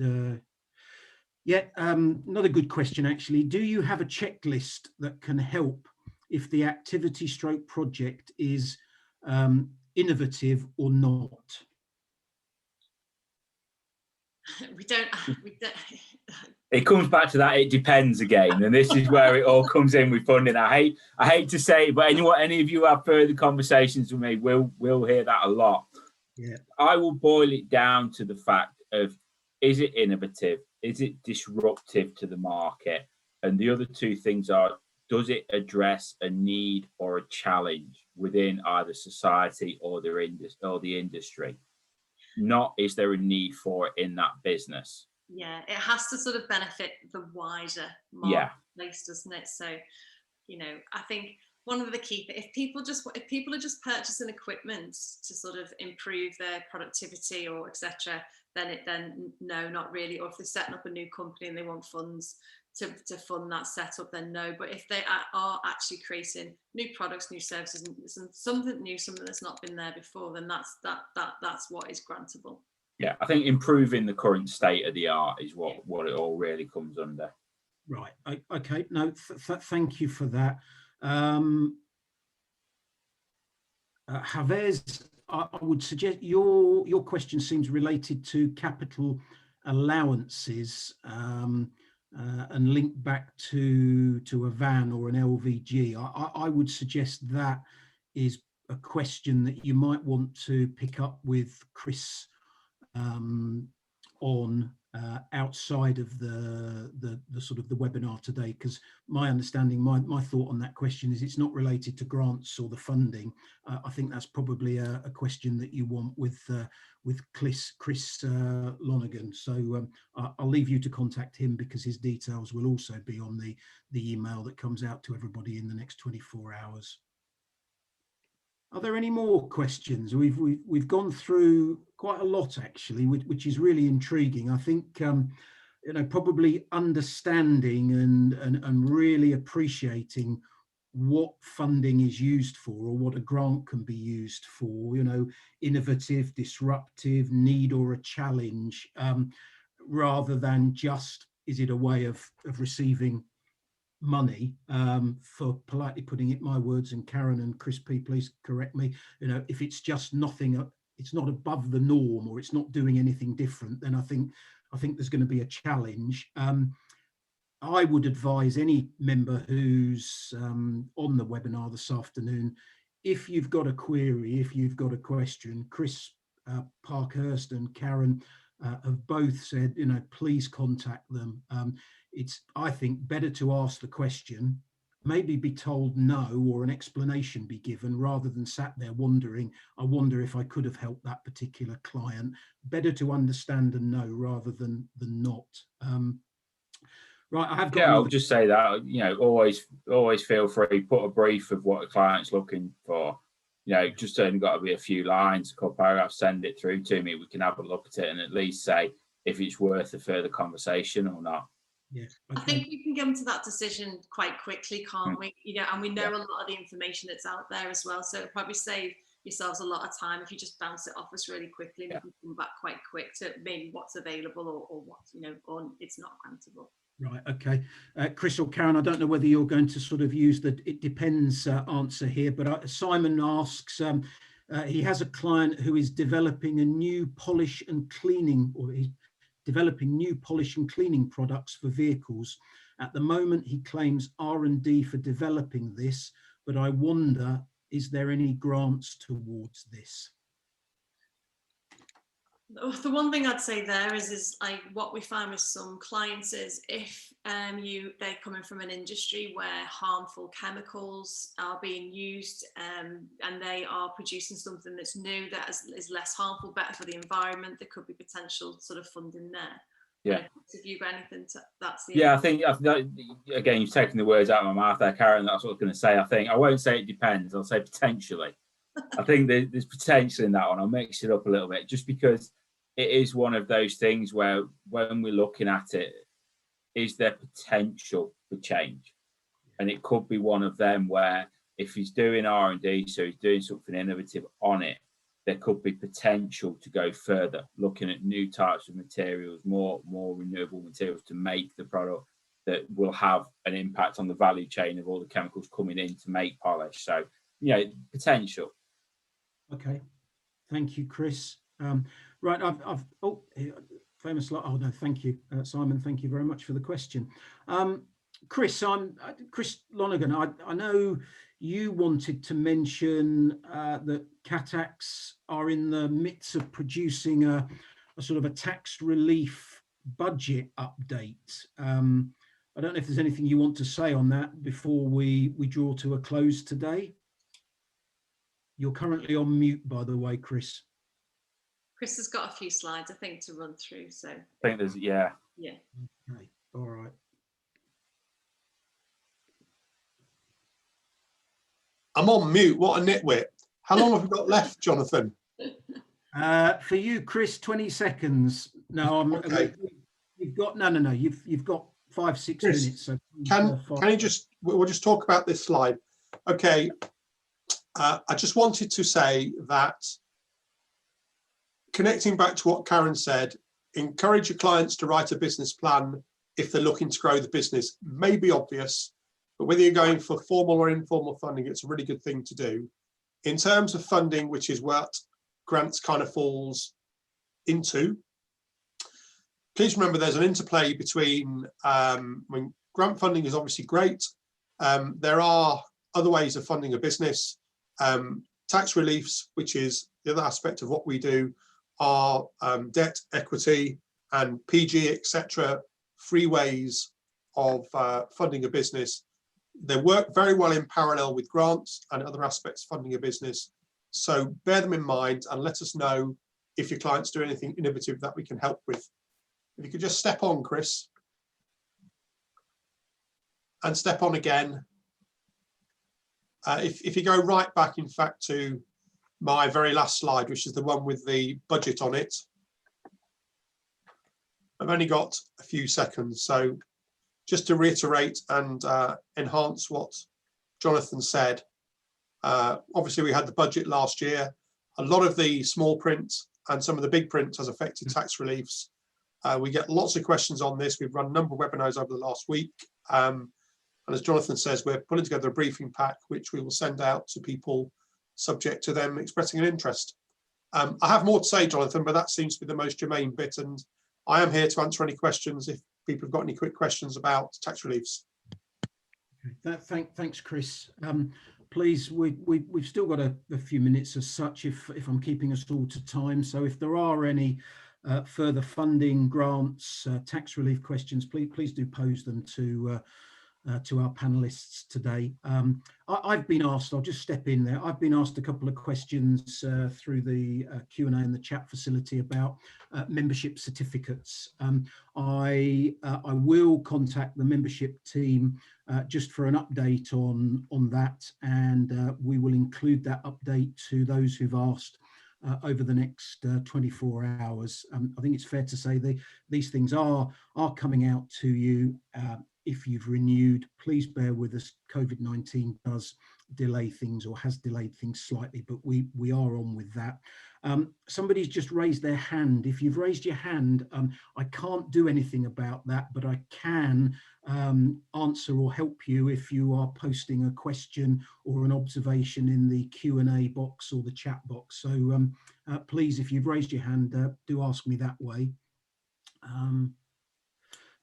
Another good question, actually. Do you have a checklist that can help if the activity stroke project is innovative or not? We don't. It comes back to that. It depends again, and this is where it all comes in with funding. I hate to say it, but any of you have further conversations with me, we'll hear that a lot. Yeah. I will boil it down to the fact of, is it innovative? Is it disruptive to the market? And the other two things are, does it address a need or a challenge within either society or the industry? Not, is there a need for it in that business? Yeah, it has to sort of benefit the wider marketplace, doesn't it? So, I think one of the key things, if people are just purchasing equipment to sort of improve their productivity or etc., then no, not really. Or if they're setting up a new company and they want funds to fund that setup, then no. But if they are actually creating new products, new services, and something new, something that's not been there before, then that's what is grantable. Yeah, I think improving the current state of the art is what it all really comes under. Right. Okay. No, thank you for that. Javez, I would suggest your question seems related to capital allowances and linked back to a van or an LVG. I would suggest that is a question that you might want to pick up with Chris on outside of the sort of the webinar today, because my understanding, my thought on that question is it's not related to grants or the funding. I think that's probably a question that you want with Chris Lonergan. So I'll leave you to contact him, because his details will also be on the email that comes out to everybody in the next 24 hours. Are there any more questions? We've gone through quite a lot, actually, which is really intriguing. I think you know, probably understanding and really appreciating what funding is used for, or what a grant can be used for. You know, innovative, disruptive, need or a challenge, rather than just, is it a way of receiving money, for politely putting it, my words, and Karen and Chris P, please correct me, you know, if it's just nothing, it's not above the norm, or it's not doing anything different, then I think there's going to be a challenge. I would advise any member who's on the webinar this afternoon, if you've got a query, if you've got a question, Chris Parkhurst and Karen have both said, you know, please contact them. It's, I think, better to ask the question, maybe be told no, or an explanation be given, rather than sat there wondering, I wonder if I could have helped that particular client. Better to understand and know rather than not. Right, I have got. Yeah, I'll just say that, you know, always feel free, put a brief of what a client's looking for. You know, just only got to be a few lines, a couple paragraphs, send it through to me. We can have a look at it and at least say if it's worth a further conversation or not. Yeah, okay. I think we can come to that decision quite quickly, can't we? You know, and we know a lot of the information that's out there as well. So it'll probably save yourselves a lot of time if you just bounce it off us really quickly. We can come back quite quick to maybe what's available or what, you know, or it's not grantable. Right, okay. Chris or Karen, I don't know whether you're going to sort of use the it depends answer here, but Simon asks, he has a client who is developing a new polish and cleaning, or he's developing new polish and cleaning products for vehicles. At the moment, he claims R&D for developing this, but I wonder, is there any grants towards this? The one thing I'd say there is like what we find with some clients is if they're coming from an industry where harmful chemicals are being used, and they are producing something that's new that is less harmful, better for the environment, there could be potential sort of funding there. Yeah. If you've got anything to, that's the I think again, you've taken the words out of my mouth there, Karen. That's what I was going to say. I think I won't say it depends. I'll say potentially. I think there's potential in that one. I'll mix it up a little bit, just because it is one of those things where when we're looking at it, is there potential for change? And it could be one of them where if he's doing R&D, so he's doing something innovative on it, there could be potential to go further, looking at new types of materials, more renewable materials to make the product that will have an impact on the value chain of all the chemicals coming in to make polish. So, you know, potential. Okay, thank you, Chris. Right, I've famous lot. Oh no, thank you, Simon. Thank you very much for the question. Chris, Chris Lonergan. I know you wanted to mention that CATAX are in the midst of producing a sort of a tax relief budget update. I don't know if there's anything you want to say on that before we draw to a close today. You're currently on mute, by the way, Chris. Chris has got a few slides, I think, to run through. So I think there's, yeah. Okay, all right. I'm on mute. What a nitwit. How long have we got left, Jonathan? For you, Chris, 20 seconds. No, I'm okay. You've got no. You've got 5-6 Chris, minutes. So can you just, we'll just talk about this slide. Okay. I just wanted to say that, connecting back to what Karen said, encourage your clients to write a business plan if they're looking to grow the business. May be obvious, but whether you're going for formal or informal funding, it's a really good thing to do. In terms of funding, which is what grants kind of falls into, please remember there's an interplay between, when grant funding is obviously great, there are other ways of funding a business. Tax reliefs, which is the other aspect of what we do, are debt, equity, and PG, etc., free ways of funding a business. They work very well in parallel with grants and other aspects of funding a business. So bear them in mind and let us know if your clients do anything innovative that we can help with. If you could just step on, Chris. And step on again. If you go right back, in fact, to my very last slide, which is the one with the budget on it. I've only got a few seconds, so just to reiterate and enhance what Jonathan said, obviously we had the budget last year. A lot of the small print and some of the big print has affected tax reliefs. We get lots of questions on this. We've run a number of webinars over the last week. And as Jonathan says, we're putting together a briefing pack, which we will send out to people subject to them expressing an interest. I have more to say, Jonathan, but that seems to be the most germane bit. And I am here to answer any questions if people have got any quick questions about tax reliefs. Okay. Thanks, Chris. Please, we've still got a few minutes as such, if I'm keeping us all to time. So if there are any further funding, grants, tax relief questions, please do pose them to our panelists today. I've been asked, I'll just step in there, I've been asked a couple of questions through the Q&A and the chat facility about membership certificates. I will contact the membership team just for an update on that, and we will include that update to those who've asked over the next 24 hours. I think it's fair to say these things are coming out to you. If you've renewed, please bear with us. COVID-19 does delay things, or has delayed things slightly, but we are on with that. Somebody's just raised their hand. If you've raised your hand, I can't do anything about that, but I can answer or help you if you are posting a question or an observation in the Q&A box or the chat box. So please, if you've raised your hand, do ask me that way.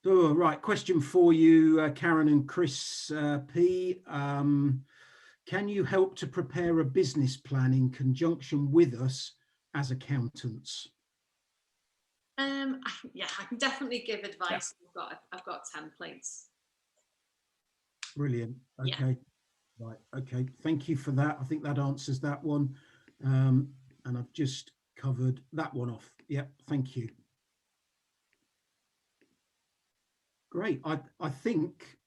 So, right, question for you, Karen and Chris P. Can you help to prepare a business plan in conjunction with us as accountants? Yeah, I can definitely give advice. Yeah. I've got templates. Brilliant. Okay. Yeah. Right. Okay. Thank you for that. I think that answers that one. And I've just covered that one off. Yep. Thank you. Great. I think,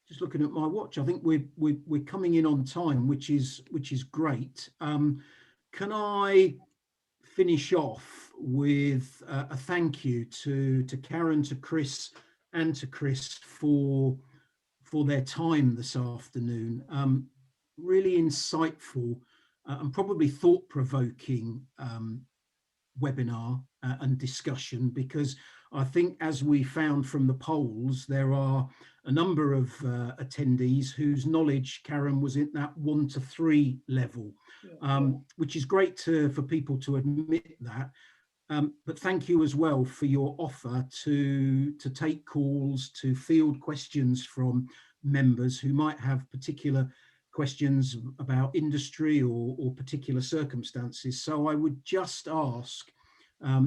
just looking at my watch, I think we're coming in on time, which is great. Can I finish off with a thank you to Karen, to Chris, and to Chris for their time this afternoon. Really insightful and probably thought-provoking webinar and discussion, because I think, as we found from the polls, there are a number of attendees whose knowledge, Karen, was in that 1 to 3 level, which is great for people to admit that. But thank you as well for your offer to take calls, to field questions from members who might have particular questions about industry or particular circumstances. So I would just ask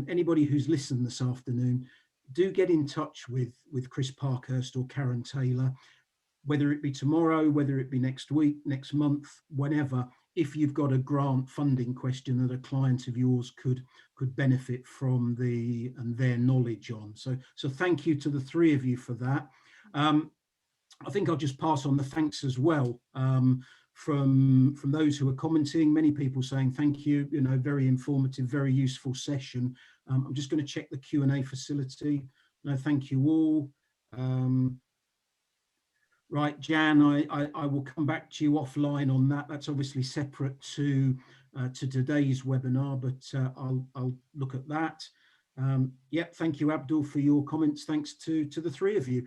anybody who's listened this afternoon, do get in touch with Chris Parkhurst or Karen Taylor, whether it be tomorrow, whether it be next week, next month, whenever, if you've got a grant funding question that a client of yours could benefit from their knowledge on. So thank you to the three of you for that. I think I'll just pass on the thanks as well from those who are commenting. Many people saying thank you, very informative, very useful session. I'm just going to check the Q&A facility. No, thank you all. Right, Jan, I will come back to you offline on that. That's obviously separate to today's webinar, but I'll look at that. Yep, thank you, Abdul, for your comments. Thanks to the three of you.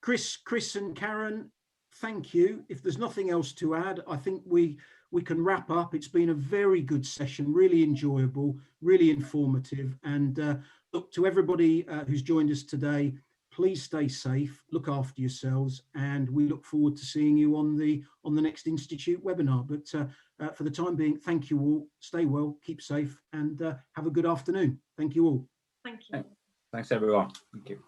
Chris and Karen, thank you. If there's nothing else to add, I think we can wrap up. It's been a very good session, really enjoyable, really informative. And look, to everybody who's joined us today, please stay safe, look after yourselves, and we look forward to seeing you on the next Institute webinar. But for the time being, thank you all. Stay well, keep safe, and have a good afternoon. Thank you all. Thank you. Thanks everyone. Thank you.